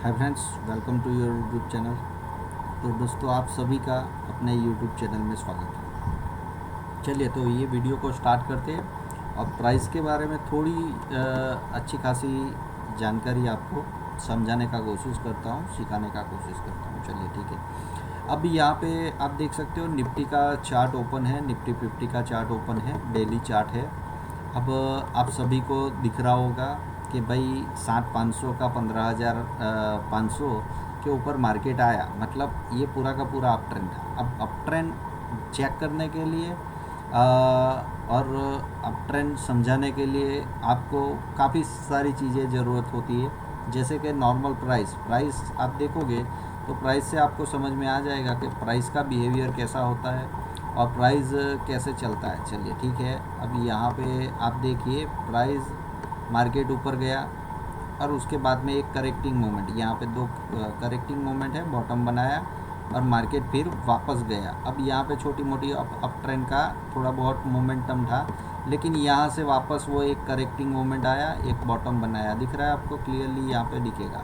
Hi friends, welcome to your YouTube channel. तो दोस्तों, आप सभी का अपने यूट्यूब चैनल में स्वागत है। चलिए, तो ये वीडियो को स्टार्ट करते हैं और प्राइस के बारे में थोड़ी अच्छी खासी जानकारी आपको समझाने का कोशिश करता हूँ, सिखाने का कोशिश करता हूँ। चलिए ठीक है। अब यहाँ पे आप देख सकते हो निफ्टी का चार्ट ओपन है, निफ्टी 50 का चार्ट ओपन है, डेली चार्ट है। अब आप सभी को दिख रहा होगा कि भाई 7,500 का 15,500 के ऊपर मार्केट आया, मतलब ये पूरा का पूरा अप ट्रेंड था। अब अप ट्रेंड चेक करने के लिए और अप ट्रेंड समझाने के लिए आपको काफ़ी सारी चीज़ें ज़रूरत होती है। जैसे कि नॉर्मल प्राइस आप देखोगे तो प्राइस से आपको समझ में आ जाएगा कि प्राइस का बिहेवियर कैसा होता है और प्राइस कैसे चलता है। चलिए ठीक है। अब यहाँ पे आप देखिए, प्राइस मार्केट ऊपर गया और उसके बाद में एक करेक्टिंग मोमेंट, यहाँ पे दो करेक्टिंग मोमेंट है, बॉटम बनाया और मार्केट फिर वापस गया। अब यहाँ पे छोटी मोटी अप ट्रेंड का थोड़ा बहुत मोमेंटम था, लेकिन यहाँ से वापस वो एक करेक्टिंग मोमेंट आया, एक बॉटम बनाया। दिख रहा है आपको क्लियरली, यहाँ पे दिखेगा।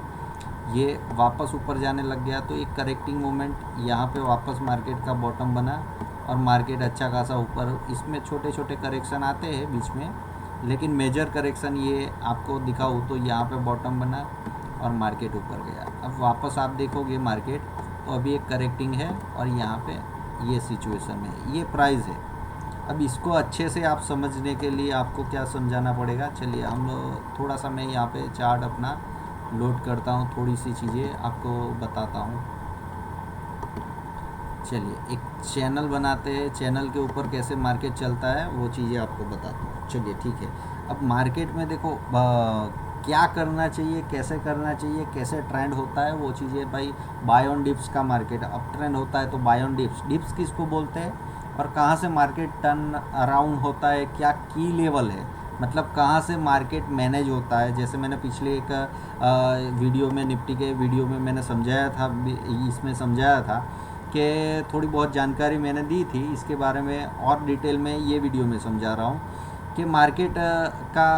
ये वापस ऊपर जाने लग गया तो एक करेक्टिंग मोमेंट, यहाँ पे वापस मार्केट का बॉटम बना और मार्केट अच्छा खासा ऊपर। इसमें छोटे छोटे करेक्शन आते हैं बीच में, लेकिन मेजर करेक्शन ये आपको दिखाऊँ तो यहाँ पे बॉटम बना और मार्केट ऊपर गया। अब वापस आप देखोगे मार्केट, तो अभी एक करेक्टिंग है और यहाँ पे ये सिचुएशन है, ये प्राइस है। अब इसको अच्छे से आप समझने के लिए आपको क्या समझाना पड़ेगा। चलिए हम थोड़ा सा मैं यहाँ पे चार्ट अपना लोड करता हूँ, थोड़ी सी चीज़ें आपको बताता हूँ। चलिए, एक चैनल बनाते हैं, चैनल के ऊपर कैसे मार्केट चलता है वो चीज़ें आपको बताता हूँ। चलिए ठीक है। अब मार्केट में देखो क्या करना चाहिए, कैसे करना चाहिए, कैसे ट्रेंड होता है वो चीज़ें। भाई बाय ऑन डिप्स का मार्केट अप ट्रेंड होता है तो बाय ऑन डिप्स किसको बोलते हैं और कहाँ से मार्केट टर्न अराउंड होता है, क्या की लेवल है, मतलब कहाँ से मार्केट मैनेज होता है। जैसे मैंने पिछले एक वीडियो में, निफ्टी के वीडियो में मैंने समझाया था, इसमें समझाया था कि थोड़ी बहुत जानकारी मैंने दी थी इसके बारे में, और डिटेल में ये वीडियो में समझा रहा हूँ कि मार्केट का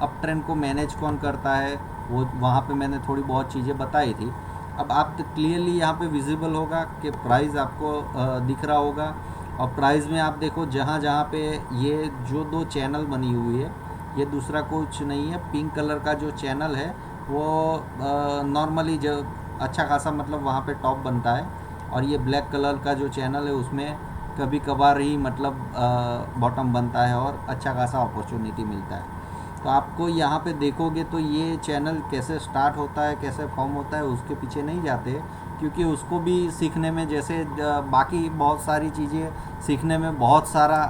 अप ट्रेंड को मैनेज कौन करता है। वो वहाँ पे मैंने थोड़ी बहुत चीज़ें बताई थी। अब आप क्लियरली यहाँ पे विजिबल होगा कि प्राइस आपको दिख रहा होगा, और प्राइस में आप देखो जहाँ जहाँ पे ये जो दो चैनल बनी हुई है, ये दूसरा कुछ नहीं है, पिंक कलर का जो चैनल है वो नॉर्मली जो अच्छा खासा मतलब वहाँ पे टॉप बनता है, और ये ब्लैक कलर का जो चैनल है उसमें कभी कभार ही मतलब बॉटम बनता है और अच्छा खासा अपॉर्चुनिटी मिलता है। तो आपको यहाँ पे देखोगे तो ये चैनल कैसे स्टार्ट होता है, कैसे फॉर्म होता है, उसके पीछे नहीं जाते, क्योंकि उसको भी सीखने में, जैसे बाकी बहुत सारी चीज़ें सीखने में बहुत सारा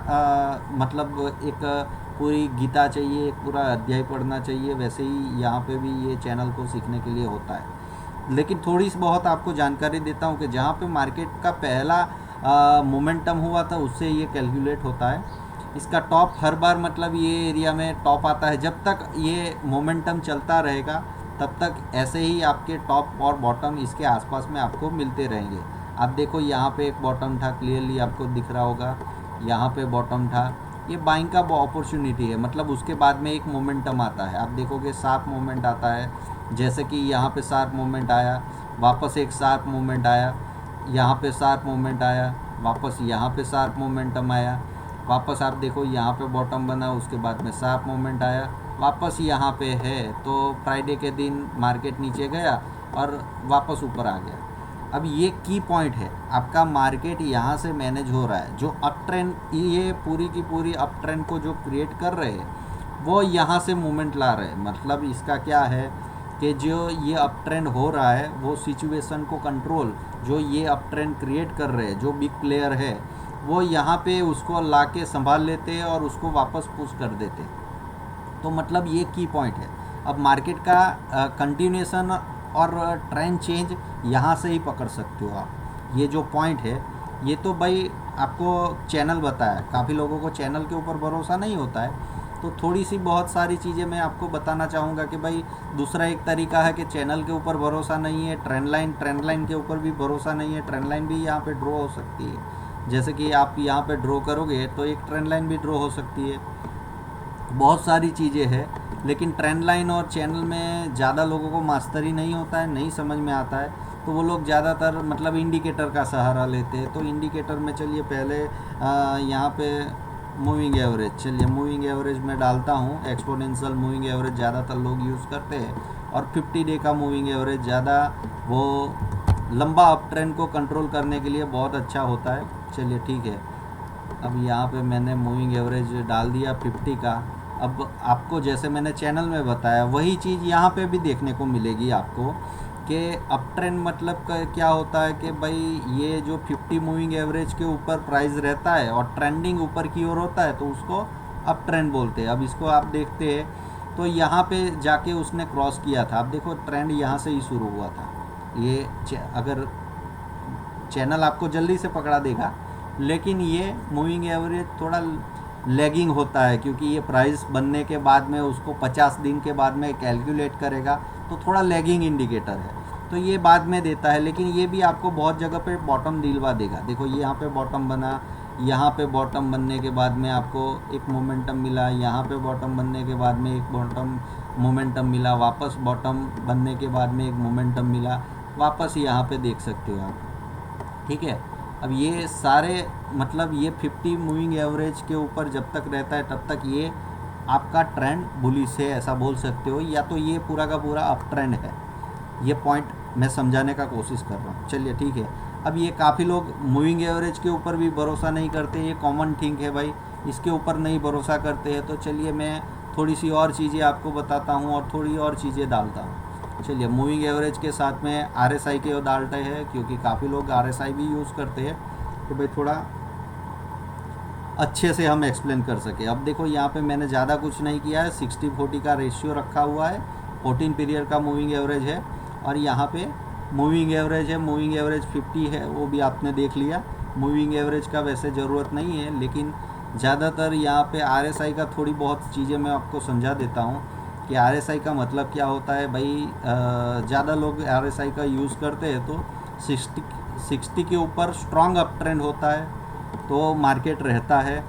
मतलब एक पूरी गीता चाहिए, एक पूरा अध्याय पढ़ना चाहिए, वैसे ही यहाँ पे भी ये चैनल को सीखने के लिए होता है। लेकिन थोड़ी सी बहुत आपको जानकारी देता हूँ कि जहाँ पे मार्केट का पहला मोमेंटम हुआ था उससे ये कैलकुलेट होता है। इसका टॉप हर बार मतलब ये एरिया में टॉप आता है। जब तक ये मोमेंटम चलता रहेगा तब तक ऐसे ही आपके टॉप और बॉटम इसके आसपास में आपको मिलते रहेंगे। आप देखो यहाँ पे एक बॉटम था, क्लियरली आपको दिख रहा होगा, यहाँ पे बॉटम था। ये बाइंग का अपॉर्चुनिटी है, मतलब उसके बाद में एक मोमेंटम आता है। आप देखोगे शार्प मोमेंट आता है, जैसे कि यहाँ पे शार्प मूवमेंट आया, वापस एक शार्प मूवमेंट आया, यहाँ पे शार्प मूवमेंट आया, वापस यहाँ पे शार्प मोमेंटम आया, वापस आप देखो यहाँ पे बॉटम बना, उसके बाद में शार्प मूवमेंट आया, वापस यहाँ पे है। तो फ्राइडे के दिन मार्केट नीचे गया और वापस ऊपर आ गया। अब ये की पॉइंट है, आपका मार्केट यहाँ से मैनेज हो रहा है। जो अप ट्रेंड, ये पूरी की पूरी अप ट्रेंड को जो क्रिएट कर रहे हैं वो यहाँ से मूवमेंट ला रहे हैं। मतलब इसका क्या है कि जो ये अप ट्रेंड हो रहा है वो सिचुएशन को कंट्रोल, जो ये अप ट्रेंड क्रिएट कर रहे हैं, जो बिग प्लेयर है, वो यहाँ पे उसको ला के संभाल लेते हैं और उसको वापस पुश कर देते हैं। तो मतलब ये की पॉइंट है। अब मार्केट का कंटिन्यूएशन और ट्रेंड चेंज यहाँ से ही पकड़ सकते हो आप। ये जो पॉइंट है, ये तो भाई आपको चैनल बताया, काफ़ी लोगों को चैनल के ऊपर भरोसा नहीं होता है, तो थोड़ी सी बहुत सारी चीज़ें मैं आपको बताना चाहूँगा कि भाई दूसरा एक तरीका है कि चैनल के ऊपर भरोसा नहीं है, ट्रेंड लाइन के ऊपर भी भरोसा नहीं है। ट्रेंड लाइन भी यहाँ पे ड्रॉ हो सकती है, जैसे कि आप यहाँ पे ड्रॉ करोगे तो एक ट्रेंड लाइन भी ड्रॉ हो सकती है। बहुत सारी चीज़ें हैं लेकिन ट्रेंड लाइन और चैनल में ज़्यादा लोगों को मास्टरी नहीं होता है, नहीं समझ में आता है, तो वो लोग ज़्यादातर मतलब इंडिकेटर का सहारा लेते हैं। तो इंडिकेटर में चलिए पहले यहाँ पे मूविंग एवरेज, चलिए मूविंग एवरेज में डालता हूँ। एक्सपोनेंशियल मूविंग एवरेज ज़्यादातर लोग यूज़ करते हैं, और 50 डे का मूविंग एवरेज ज़्यादा वो लंबा अप ट्रेंड को कंट्रोल करने के लिए बहुत अच्छा होता है। चलिए ठीक है, अब यहाँ पे मैंने मूविंग एवरेज डाल दिया 50 का। अब आपको जैसे मैंने चैनल में बताया वही चीज़ यहाँ पे भी देखने को मिलेगी आपको, कि अप ट्रेंड मतलब क्या होता है कि भाई ये जो 50 मूविंग एवरेज के ऊपर प्राइस रहता है और ट्रेंडिंग ऊपर की ओर होता है तो उसको अप ट्रेंड बोलते हैं। अब इसको आप देखते हैं तो यहाँ पे जाके उसने क्रॉस किया था। अब देखो ट्रेंड यहाँ से ही शुरू हुआ था। ये अगर चैनल आपको जल्दी से पकड़ा देगा, लेकिन ये मूविंग एवरेज थोड़ा लैगिंग होता है, क्योंकि ये प्राइस बनने के बाद में उसको 50 दिन के बाद में कैलकुलेट करेगा, तो थोड़ा लैगिंग इंडिकेटर है, तो ये बाद में देता है। लेकिन ये भी आपको बहुत जगह पे बॉटम दिलवा देगा। देखो ये यहाँ पे बॉटम बना, यहाँ पे बॉटम बनने के बाद में आपको एक मोमेंटम मिला, यहाँ पे बॉटम बनने के बाद में एक बॉटम मोमेंटम मिला, वापस बॉटम बनने के बाद में एक मोमेंटम मिला, वापस यहाँ पे देख सकते हो आप। ठीक है, अब ये सारे मतलब ये 50 मूविंग एवरेज के ऊपर जब तक रहता है तब तक ये आपका ट्रेंड बुलिश है, ऐसा बोल सकते हो, या तो ये पूरा का पूरा अप ट्रेंड है। ये पॉइंट मैं समझाने का कोशिश कर रहा हूँ। चलिए ठीक है, अब ये काफ़ी लोग मूविंग एवरेज के ऊपर भी भरोसा नहीं करते, ये कॉमन थिंग है भाई, इसके ऊपर नहीं भरोसा करते हैं। तो चलिए मैं थोड़ी सी और चीज़ें आपको बताता हूँ और थोड़ी और चीज़ें डालता हूँ। चलिए मूविंग एवरेज के साथ में RSI के डालते हैं, क्योंकि काफ़ी लोग RSI भी यूज़ करते हैं, तो भाई थोड़ा अच्छे से हम एक्सप्लेन कर सके। अब देखो यहाँ पे मैंने ज़्यादा कुछ नहीं किया है, 60-40 का रेशियो रखा हुआ है, 14 पीरियड का मूविंग एवरेज है, और यहाँ पे मूविंग एवरेज है, मूविंग एवरेज 50 है, वो भी आपने देख लिया। मूविंग एवरेज का वैसे ज़रूरत नहीं है, लेकिन ज़्यादातर यहाँ पे RSI का थोड़ी बहुत चीज़ें मैं आपको समझा देता हूँ कि RSI का मतलब क्या होता है। भाई ज़्यादा लोग RSI का यूज़ करते हैं, तो 60 के ऊपर स्ट्रॉन्ग अप ट्रेंड होता है तो मार्केट रहता है,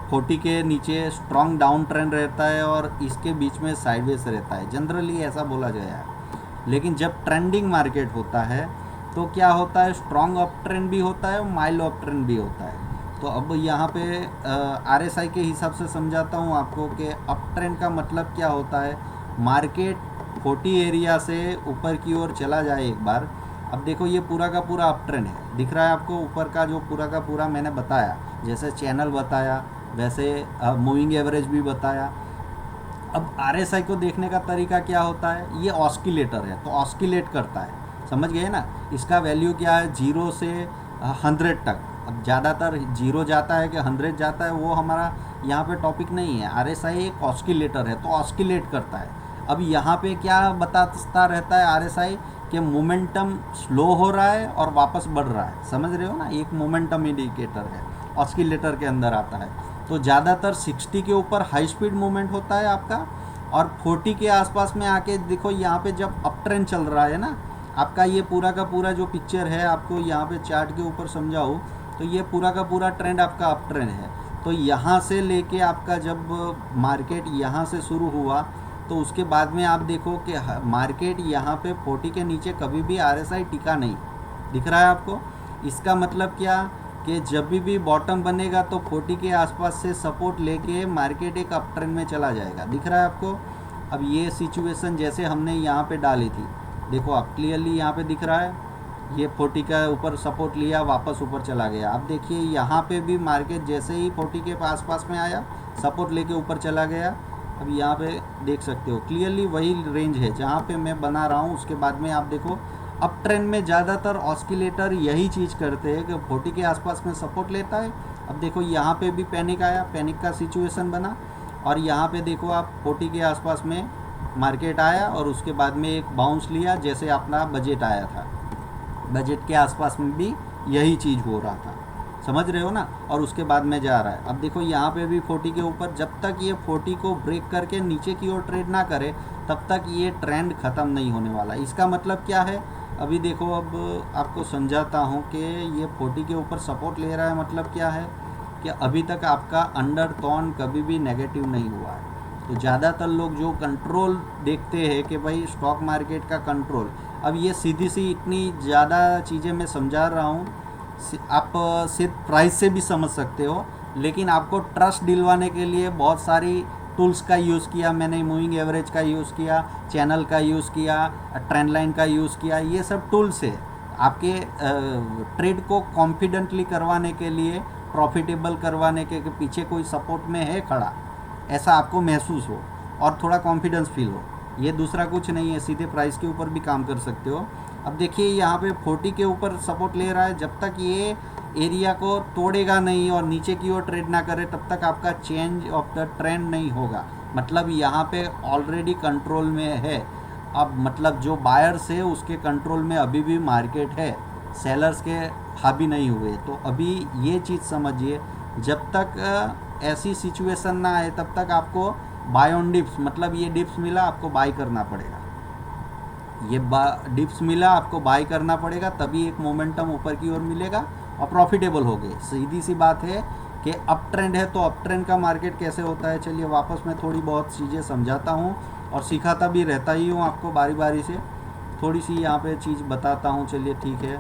40 के नीचे स्ट्रॉन्ग डाउन ट्रेंड रहता है, और इसके बीच में साइडवेज रहता है, जनरली ऐसा बोला गया है। लेकिन जब ट्रेंडिंग मार्केट होता है तो क्या होता है, स्ट्रॉन्ग अप ट्रेंड भी होता है और माइल्ड अप ट्रेंड भी होता है। तो अब यहाँ पे RSI के हिसाब से समझाता हूँ आपको कि अप ट्रेंड का मतलब क्या होता है। मार्केट 40 एरिया से ऊपर की ओर चला जाए एक बार। अब देखो ये पूरा का पूरा अप ट्रेंड है, दिख रहा है आपको ऊपर का जो पूरा का पूरा मैंने बताया, जैसे चैनल बताया वैसे मूविंग एवरेज भी बताया। अब RSI को देखने का तरीका क्या होता है, ये ऑस्किलेटर है तो ऑस्किलेट करता है, समझ गए ना। इसका वैल्यू क्या है, 0 से 100 तक। अब ज़्यादातर 0 जाता है कि 100 जाता है वो हमारा यहाँ पे टॉपिक नहीं है। RSI एक ऑस्किलेटर है तो ऑस्किलेट करता है। अब यहाँ पे क्या बताता रहता है RSI कि मोमेंटम स्लो हो रहा है और वापस बढ़ रहा है, समझ रहे हो ना, एक मोमेंटम इंडिकेटर है, ऑस्किलेटर के अंदर आता है। तो ज़्यादातर 60 के ऊपर हाई स्पीड मूवमेंट होता है आपका, और 40 के आसपास में आके देखो यहाँ पे जब अप ट्रेंड चल रहा है ना आपका, ये पूरा का पूरा जो पिक्चर है आपको यहाँ पे चार्ट के ऊपर समझाऊँ तो ये पूरा का पूरा ट्रेंड आपका अप ट्रेंड है। तो यहाँ से लेके आपका जब मार्केट यहाँ से शुरू हुआ तो उसके बाद में आप देखो कि मार्केट यहाँ पे 40 के नीचे कभी भी RSI टिका नहीं, दिख रहा है आपको। इसका मतलब क्या कि जब भी बॉटम बनेगा तो 40 के आसपास से सपोर्ट लेके मार्केट एक अप ट्रेंड में चला जाएगा, दिख रहा है आपको। अब ये सिचुएशन जैसे हमने यहाँ पे डाली थी, देखो आप क्लियरली यहाँ पे दिख रहा है, ये 40 का ऊपर सपोर्ट लिया वापस ऊपर चला गया। अब देखिए यहाँ पे भी मार्केट जैसे ही 40 के आसपास में आया सपोर्ट लेके ऊपर चला गया। अब यहाँ पे देख सकते हो क्लियरली वही रेंज है जहाँ पे मैं बना रहा हूँ। उसके बाद में आप देखो अप ट्रेंड में ज़्यादातर ऑस्किलेटर यही चीज़ करते हैं कि 40 के आसपास में सपोर्ट लेता है। अब देखो यहाँ पे भी पैनिक आया, पैनिक का सिचुएशन बना, और यहाँ पे देखो आप 40 के आसपास में मार्केट आया और उसके बाद में एक बाउंस लिया जैसे अपना बजट आया था। बजट के आसपास में भी यही चीज़ हो रहा था, समझ रहे हो ना। और उसके बाद में जा रहा है। अब देखो यहाँ पे भी 40 के ऊपर, जब तक ये 40 को ब्रेक करके नीचे की ओर ट्रेड ना करे तब तक ये ट्रेंड ख़त्म नहीं होने वाला। इसका मतलब क्या है, अभी देखो अब आपको समझाता हूँ कि ये 40 के ऊपर सपोर्ट ले रहा है, मतलब क्या है कि अभी तक आपका अंडर टोन कभी भी नेगेटिव नहीं हुआ है। तो ज़्यादातर लोग जो कंट्रोल देखते हैं कि भाई स्टॉक मार्केट का कंट्रोल, अब ये सीधी सी इतनी ज़्यादा चीज़ें मैं समझा रहा हूँ, आप सिर्फ प्राइस से भी समझ सकते हो, लेकिन आपको ट्रस्ट दिलवाने के लिए बहुत सारी टूल्स का यूज़ किया मैंने, मूविंग एवरेज का यूज़ किया, चैनल का यूज़ किया, ट्रेंड लाइन का यूज़ किया, ये सब टूल्स है आपके ट्रेड को कॉन्फिडेंटली करवाने के लिए, प्रॉफिटेबल करवाने के पीछे कोई सपोर्ट में है खड़ा, ऐसा आपको महसूस हो और थोड़ा कॉन्फिडेंस फील हो। ये दूसरा कुछ नहीं है, सीधे प्राइस के ऊपर भी काम कर सकते हो। अब देखिए यहाँ पे 40 के ऊपर सपोर्ट ले रहा है, जब तक ये एरिया को तोड़ेगा नहीं और नीचे की ओर ट्रेड ना करे तब तक आपका चेंज ऑफ द ट्रेंड नहीं होगा। मतलब यहाँ पे ऑलरेडी कंट्रोल में है। अब मतलब जो बायर्स है उसके कंट्रोल में अभी भी मार्केट है, सेलर्स के हावी नहीं हुए। तो अभी ये चीज़ समझिए, जब तक ऐसी सिचुएशन ना आए तब तक आपको बाय ऑन डिप्स, मतलब ये डिप्स मिला आपको बाय करना पड़ेगा, ये डिप्स मिला आपको बाय करना पड़ेगा, तभी एक मोमेंटम ऊपर की ओर मिलेगा और प्रॉफिटेबल हो गए। सीधी सी बात है कि अप ट्रेंड है तो अप ट्रेंड का मार्केट कैसे होता है, चलिए वापस मैं थोड़ी बहुत चीज़ें समझाता हूँ और सिखाता भी रहता ही हूँ आपको बारी बारी से, थोड़ी सी यहाँ पे चीज़ बताता हूँ। चलिए ठीक है,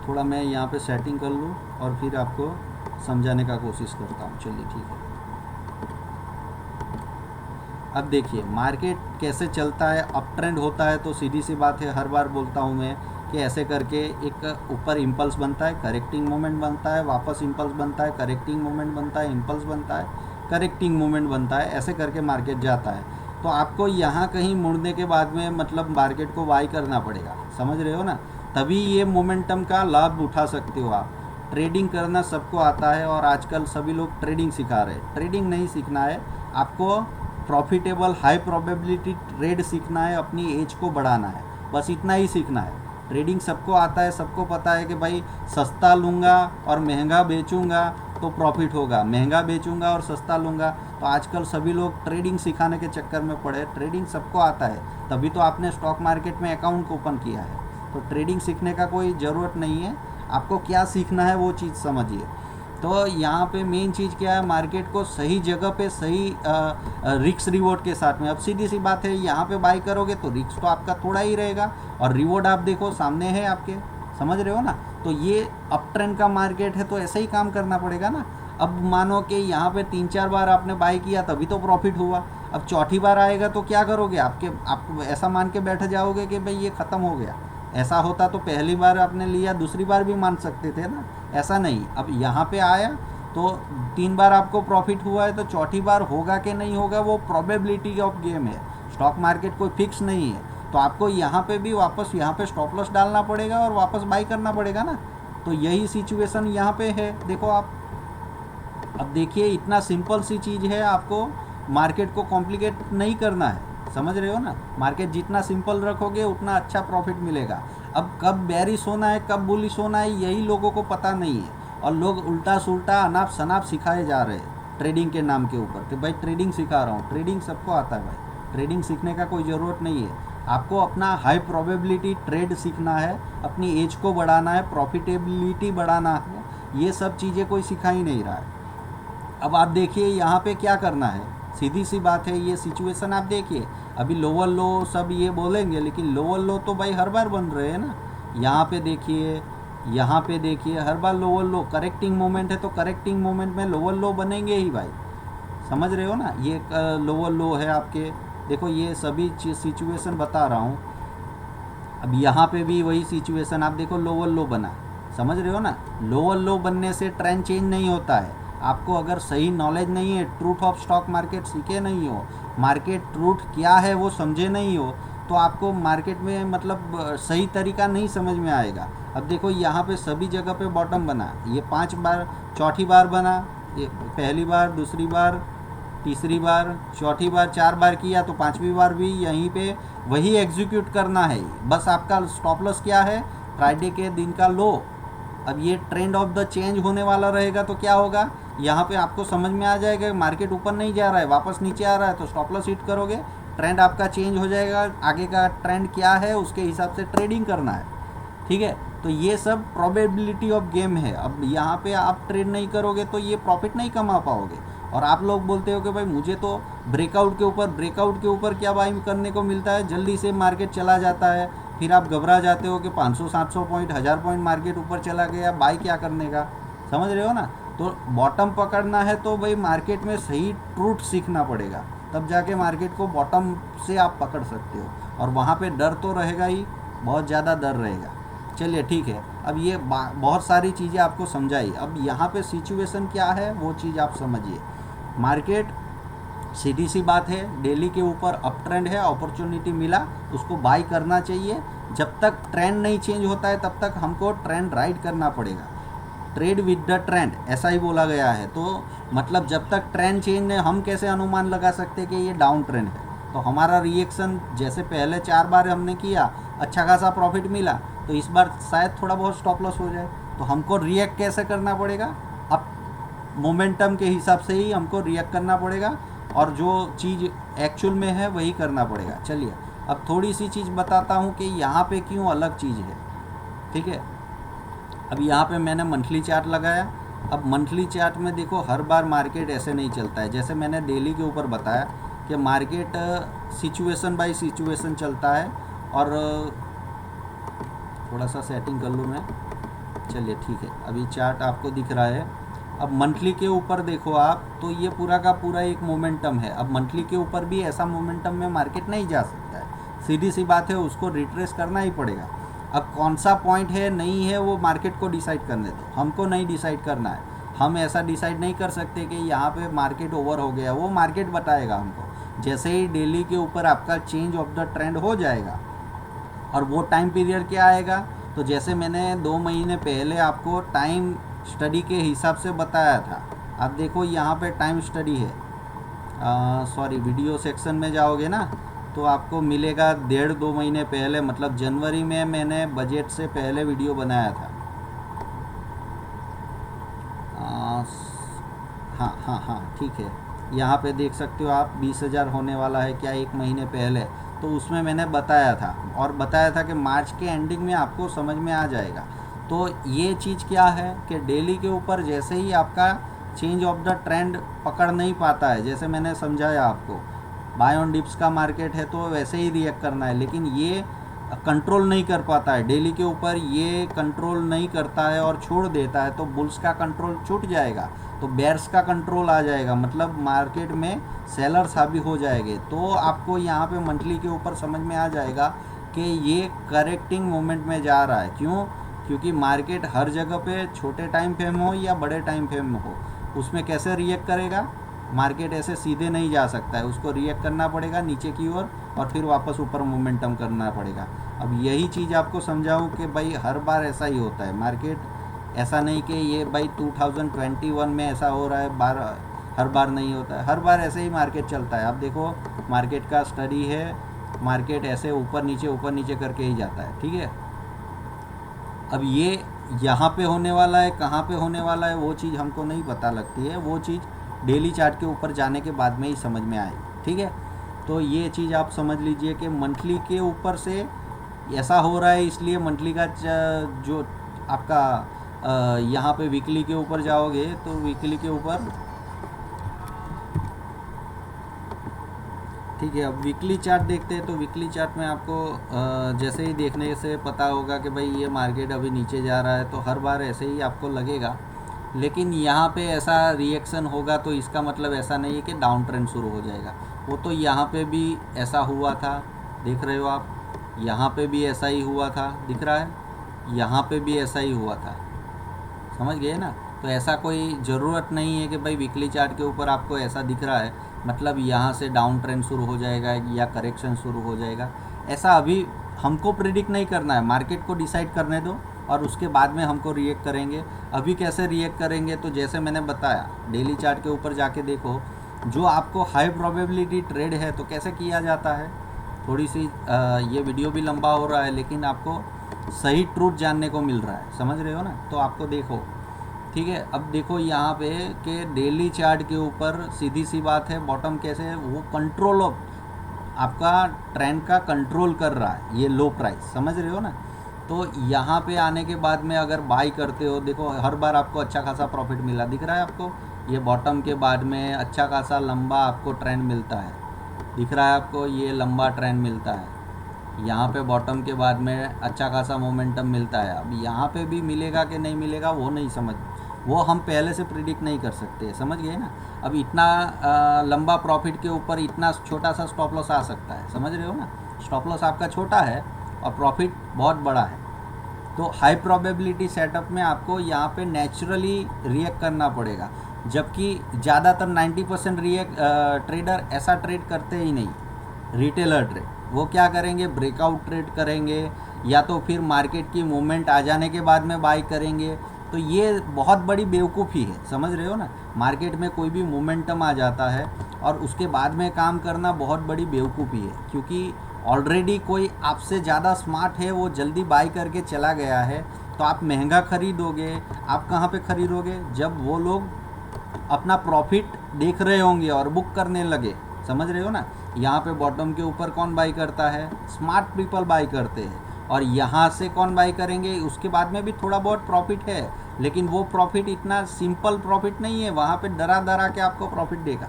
थोड़ा मैं यहाँ पे सेटिंग कर लूँ और फिर आपको समझाने का कोशिश करता हूँ। चलिए ठीक है, अब देखिए मार्केट कैसे चलता है। अप ट्रेंड होता है तो सीधी सी बात है, हर बार बोलता हूँ मैं कि ऐसे करके एक ऊपर इम्पल्स बनता है, करेक्टिंग मोमेंट बनता है, वापस इम्पल्स बनता है, करेक्टिंग मोमेंट बनता है, इम्पल्स बनता है, करेक्टिंग मोमेंट बनता है, ऐसे करके मार्केट जाता है। तो आपको यहाँ कहीं मुड़ने के बाद में मतलब मार्केट को बाई करना पड़ेगा, समझ रहे हो ना, तभी ये मोमेंटम का लाभ उठा सकते हो आप। ट्रेडिंग करना सबको आता है और आजकल सभी लोग ट्रेडिंग सिखा रहे हैं। ट्रेडिंग नहीं सीखना है आपको, प्रॉफिटेबल हाई प्रोबेबिलिटी ट्रेड सीखना है, अपनी एज को बढ़ाना है, बस इतना ही सीखना है। ट्रेडिंग सबको आता है, सबको पता है कि भाई सस्ता लूँगा और महंगा बेचूँगा तो प्रॉफिट होगा, महंगा बेचूँगा और सस्ता लूँगा। तो आजकल सभी लोग ट्रेडिंग सिखाने के चक्कर में पड़े। ट्रेडिंग सबको आता है, तभी तो आपने स्टॉक मार्केट में अकाउंट ओपन किया है। तो ट्रेडिंग सीखने का कोई ज़रूरत नहीं है, आपको क्या सीखना है वो चीज़ समझिए। तो यहाँ पे मेन चीज़ क्या है, मार्केट को सही जगह पे सही रिस्क रिवॉर्ड के साथ में। अब सीधी सी बात है, यहाँ पे बाई करोगे तो रिस्क तो आपका थोड़ा ही रहेगा और रिवॉर्ड आप देखो सामने है आपके, समझ रहे हो ना। तो ये अप ट्रेंड का मार्केट है तो ऐसे ही काम करना पड़ेगा ना। अब मानो कि यहाँ पे 3-4 बार आपने बाई किया तभी तो प्रॉफिट हुआ, अब चौथी बार आएगा तो क्या करोगे, आप ऐसा मान के बैठ जाओगे कि भाई ये ख़त्म हो गया। ऐसा होता तो पहली बार आपने लिया दूसरी बार भी मान सकते थे ना, ऐसा नहीं। अब यहाँ पे आया तो 3 बार आपको प्रॉफिट हुआ है, तो चौथी बार होगा कि नहीं होगा वो प्रोबेबिलिटी ऑफ गेम है। स्टॉक मार्केट कोई फिक्स नहीं है। तो आपको यहाँ पे भी वापस यहाँ पे स्टॉप लॉस डालना पड़ेगा और वापस बाई करना पड़ेगा ना। तो यही सिचुएशन यहाँ पे है, देखो आप। अब देखिए इतना सिंपल सी चीज़ है, आपको मार्केट को कॉम्प्लिकेट नहीं करना है, समझ रहे हो ना। मार्केट जितना सिंपल रखोगे उतना अच्छा प्रॉफिट मिलेगा। अब कब बेरिश होना है कब बुलिश होना है यही लोगों को पता नहीं है, और लोग उल्टा सुल्टा अनाप शनाप सिखाए जा रहे हैं ट्रेडिंग के नाम के ऊपर कि भाई ट्रेडिंग सिखा रहा हूँ। ट्रेडिंग सबको आता है भाई, ट्रेडिंग सीखने का कोई ज़रूरत नहीं है। आपको अपना हाई प्रोबेबिलिटी ट्रेड सीखना है, अपनी एज को बढ़ाना है, प्रॉफिटेबिलिटी बढ़ाना है, ये सब चीज़ें कोई सिखा ही नहीं रहा है। अब आप देखिए यहाँ पे क्या करना है, सीधी सी बात है, ये सिचुएशन आप देखिए। अभी लोअर लो सब ये बोलेंगे, लेकिन लोअर लो तो भाई हर बार बन रहे हैं ना। यहाँ पे देखिए, यहाँ पे देखिए, हर बार लोअर लो। करेक्टिंग मोमेंट है तो करेक्टिंग मोमेंट में लोअर लो बनेंगे ही भाई, समझ रहे हो ना। ये लोअर लो है आपके, देखो ये सभी सिचुएशन बता रहा हूँ। अब यहाँ पे भी वही सिचुएशन आप देखो, लोअर लो बना, समझ रहे हो ना। लोअर लो बनने से ट्रेंड चेंज नहीं होता है। आपको अगर सही नॉलेज नहीं है, ट्रूथ ऑफ स्टॉक मार्केट सीखे नहीं हो, मार्केट ट्रूथ क्या है वो समझे नहीं हो, तो आपको मार्केट में मतलब सही तरीका नहीं समझ में आएगा। अब देखो यहाँ पे सभी जगह पे बॉटम बना, ये 5 बार, चौथी बार बना, ये पहली बार, दूसरी बार, तीसरी बार, चौथी बार, 4 बार किया तो 5वीं बार भी यहीं पे वही एग्जीक्यूट करना है। बस आपका स्टॉप लॉस क्या है, फ्राइडे के दिन का लो। अब ये ट्रेंड ऑफ द चेंज होने वाला रहेगा तो क्या होगा, यहाँ पे आपको समझ में आ जाएगा मार्केट ऊपर नहीं जा रहा है, वापस नीचे आ रहा है, तो स्टॉप लॉस हिट करोगे, ट्रेंड आपका चेंज हो जाएगा। आगे का ट्रेंड क्या है उसके हिसाब से ट्रेडिंग करना है, ठीक है। तो ये सब प्रोबेबिलिटी ऑफ गेम है। अब यहाँ पे आप ट्रेड नहीं करोगे तो ये प्रॉफिट नहीं कमा पाओगे। और आप लोग बोलते हो कि भाई मुझे तो ब्रेकआउट के ऊपर क्या बाई करने को मिलता है, जल्दी से मार्केट चला जाता है, फिर आप घबरा जाते हो कि 500-700 पॉइंट 1000 पॉइंट मार्केट ऊपर चला गया, बाई क्या करने का। समझ रहे हो ना। तो बॉटम पकड़ना है तो भाई मार्केट में सही ट्रूथ सीखना पड़ेगा, तब जाके मार्केट को बॉटम से आप पकड़ सकते हो। और वहाँ पे डर तो रहेगा ही, बहुत ज़्यादा डर रहेगा। चलिए ठीक है, अब ये बहुत सारी चीज़ें आपको समझाई। अब यहाँ पे सिचुएशन क्या है वो चीज़ आप समझिए। मार्केट सीधी सी बात है, डेली के ऊपर अप ट्रेंड है, अपॉर्चुनिटी मिला उसको बाई करना चाहिए। जब तक ट्रेंड नहीं चेंज होता है तब तक हमको ट्रेंड राइड करना पड़ेगा। ट्रेड विद द ट्रेंड ऐसा ही बोला गया है। तो मतलब जब तक ट्रेंड चेंज नहीं, हम कैसे अनुमान लगा सकते कि ये डाउन ट्रेंड है। तो हमारा रिएक्शन जैसे पहले 4 बार हमने किया, अच्छा खासा प्रॉफिट मिला, तो इस बार शायद थोड़ा बहुत स्टॉप लॉस हो जाए। तो हमको रिएक्ट कैसे करना पड़ेगा, अब मोमेंटम के हिसाब से ही हमको रिएक्ट करना पड़ेगा, और जो चीज़ एक्चुअल में है वही करना पड़ेगा। चलिए अब थोड़ी सी चीज़ बताता हूँ कि यहाँ पे क्यों अलग चीज़ है। ठीक है, अब यहाँ पे मैंने मंथली चार्ट लगाया। अब मंथली चार्ट में देखो, हर बार मार्केट ऐसे नहीं चलता है। जैसे मैंने डेली के ऊपर बताया कि मार्केट सिचुएशन बाय सिचुएशन चलता है। और थोड़ा सा सेटिंग कर लूँ मैं। चलिए ठीक है, अभी चार्ट आपको दिख रहा है। अब मंथली के ऊपर देखो आप, तो ये पूरा का पूरा एक मोमेंटम है। अब मंथली के ऊपर भी ऐसा मोमेंटम में मार्केट नहीं जा सकता है, सीधी सी बात है, उसको रिट्रेस करना ही पड़ेगा। अब कौन सा पॉइंट है नहीं है वो मार्केट को डिसाइड करने दो, हमको नहीं डिसाइड करना है। हम ऐसा डिसाइड नहीं कर सकते कि यहाँ पे मार्केट ओवर हो गया, वो मार्केट बताएगा हमको। जैसे ही डेली के ऊपर आपका चेंज ऑफ द ट्रेंड हो जाएगा, और वो टाइम पीरियड क्या आएगा, तो जैसे मैंने 2 महीने पहले आपको टाइम स्टडी के हिसाब से बताया था। आप देखो यहाँ पे टाइम स्टडी है, सॉरी वीडियो सेक्शन में जाओगे ना तो आपको मिलेगा 1.5-2 महीने पहले, मतलब जनवरी में मैंने बजट से पहले वीडियो बनाया था। हाँ हाँ हाँ ठीक है, यहाँ पे देख सकते हो आप, 20,000 होने वाला है क्या 1 महीने पहले। तो उसमें मैंने बताया था, और बताया था कि मार्च के एंडिंग में आपको समझ में आ जाएगा। तो ये चीज़ क्या है कि डेली के ऊपर जैसे ही आपका चेंज ऑफ द ट्रेंड पकड़ नहीं पाता है, जैसे मैंने समझाया आपको, बाय ऑन डिप्स का मार्केट है तो वैसे ही रिएक्ट करना है, लेकिन ये कंट्रोल नहीं कर पाता है डेली के ऊपर, ये कंट्रोल नहीं करता है और छोड़ देता है, तो बुल्स का कंट्रोल छूट जाएगा, तो बेयर्स का कंट्रोल आ जाएगा, मतलब मार्केट में सेलर्स हावी हो जाएंगे। तो आपको यहाँ पे मंथली के ऊपर समझ में आ जाएगा कि ये करेक्टिंग मोमेंट में जा रहा है। क्यों? क्योंकि मार्केट हर जगह पे छोटे टाइम फ्रेम हो या बड़े टाइम फ्रेम हो, उसमें कैसे रिएक्ट करेगा, मार्केट ऐसे सीधे नहीं जा सकता है, उसको रिएक्ट करना पड़ेगा नीचे की ओर, और फिर वापस ऊपर मोमेंटम करना पड़ेगा। अब यही चीज़ आपको समझाऊं कि भाई हर बार ऐसा ही होता है मार्केट, ऐसा नहीं कि ये भाई 2021 में ऐसा हो रहा है, हर बार नहीं होता है, हर बार ऐसे ही मार्केट चलता है। आप देखो मार्केट का स्टडी है, मार्केट ऐसे ऊपर नीचे करके ही जाता है। ठीक है, अब ये यहाँ पे होने वाला है, कहाँ पे होने वाला है, वो चीज़ हमको नहीं पता लगती है, वो चीज़ डेली चार्ट के ऊपर जाने के बाद में ही समझ में आएगी। ठीक है, तो ये चीज़ आप समझ लीजिए कि मंथली के ऊपर से ऐसा हो रहा है, इसलिए मंथली का जो आपका यहाँ पे वीकली के ऊपर जाओगे तो वीकली के ऊपर, ठीक है, अब वीकली चार्ट देखते हैं। तो वीकली चार्ट में आपको जैसे ही देखने से पता होगा कि भाई ये मार्केट अभी नीचे जा रहा है, तो हर बार ऐसे ही आपको लगेगा, लेकिन यहाँ पे ऐसा रिएक्शन होगा तो इसका मतलब ऐसा नहीं है कि डाउन ट्रेंड शुरू हो जाएगा। वो तो यहाँ पे भी ऐसा हुआ था, देख रहे हो आप, यहाँ पे भी ऐसा ही हुआ था, दिख रहा है, यहाँ पे भी ऐसा ही हुआ था, समझ गए ना। तो ऐसा कोई ज़रूरत नहीं है कि भाई वीकली चार्ट के ऊपर आपको ऐसा दिख रहा है मतलब यहाँ से डाउन ट्रेंड शुरू हो जाएगा या करेक्शन शुरू हो जाएगा, ऐसा अभी हमको प्रिडिक्ट नहीं करना है। मार्केट को डिसाइड करने दो और उसके बाद में हमको रिएक्ट करेंगे। अभी कैसे रिएक्ट करेंगे, तो जैसे मैंने बताया डेली चार्ट के ऊपर जाके देखो, जो आपको हाई प्रोबेबिलिटी ट्रेड है तो कैसे किया जाता है। थोड़ी सी ये वीडियो भी लंबा हो रहा है, लेकिन आपको सही ट्रूथ जानने को मिल रहा है, समझ रहे हो ना। तो आपको देखो, ठीक है, अब देखो यहाँ पे कि डेली चार्ट के ऊपर सीधी सी बात है, बॉटम कैसे है, वो कंट्रोल ऑफ आपका ट्रेंड का कंट्रोल कर रहा है, ये लो प्राइस, समझ रहे हो ना। तो यहाँ पे आने के बाद में अगर बाई करते हो, देखो हर बार आपको अच्छा खासा प्रॉफिट मिला, दिख रहा है आपको, ये बॉटम के बाद में अच्छा खासा लंबा आपको ट्रेंड मिलता है, दिख रहा है आपको, ये लंबा ट्रेंड मिलता है, यहाँ पे बॉटम के बाद में अच्छा खासा मोमेंटम मिलता है। अब यहाँ पे भी मिलेगा कि नहीं मिलेगा वो नहीं समझ, वो हम पहले से प्रिडिक्ट नहीं कर सकते, समझ गए ना। अब इतना लंबा प्रॉफिट के ऊपर इतना छोटा सा स्टॉप लॉस आ सकता है, समझ रहे हो ना। स्टॉप लॉस आपका छोटा है और प्रॉफिट बहुत बड़ा है। तो हाई प्रोबेबिलिटी सेटअप में आपको यहाँ पे नेचुरली रिएक्ट करना पड़ेगा, जबकि ज़्यादातर 90% ट्रेडर ऐसा ट्रेड करते ही नहीं। रिटेलर ट्रेड वो क्या करेंगे, ब्रेकआउट ट्रेड करेंगे या तो फिर मार्केट की मूवमेंट आ जाने के बाद में बाई करेंगे। तो ये बहुत बड़ी बेवकूफ़ी है, समझ रहे हो ना। मार्केट में कोई भी मोमेंटम आ जाता है और उसके बाद में काम करना बहुत बड़ी बेवकूफ़ी है, क्योंकि ऑलरेडी कोई आपसे ज़्यादा स्मार्ट है, वो जल्दी बाई करके चला गया है। तो आप महंगा खरीदोगे, आप कहाँ पे खरीदोगे, जब वो लोग अपना प्रॉफिट देख रहे होंगे और बुक करने लगे, समझ रहे हो ना। यहाँ पे बॉटम के ऊपर कौन बाई करता है, स्मार्ट पीपल बाई करते हैं। और यहाँ से कौन बाई करेंगे, उसके बाद में भी थोड़ा बहुत प्रॉफिट है, लेकिन वो प्रॉफिट इतना सिंपल प्रॉफिट नहीं है, वहाँ पे डरा डरा के आपको प्रॉफिट देगा।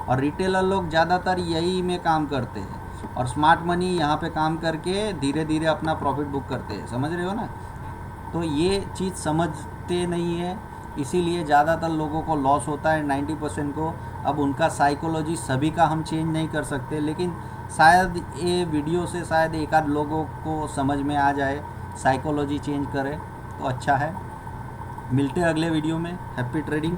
और रिटेलर लोग ज़्यादातर यही में काम करते हैं और स्मार्ट मनी यहाँ पे काम करके धीरे धीरे अपना प्रॉफिट बुक करते हैं, समझ रहे हो ना। तो ये चीज़ समझते नहीं है, इसीलिए ज़्यादातर लोगों को लॉस होता है, 90% को। अब उनका साइकोलॉजी सभी का हम चेंज नहीं कर सकते, लेकिन शायद ये वीडियो से शायद एक आध लोगों को समझ में आ जाए, साइकोलॉजी चेंज करे तो अच्छा है। मिलते हैं अगले वीडियो में। Happy trading.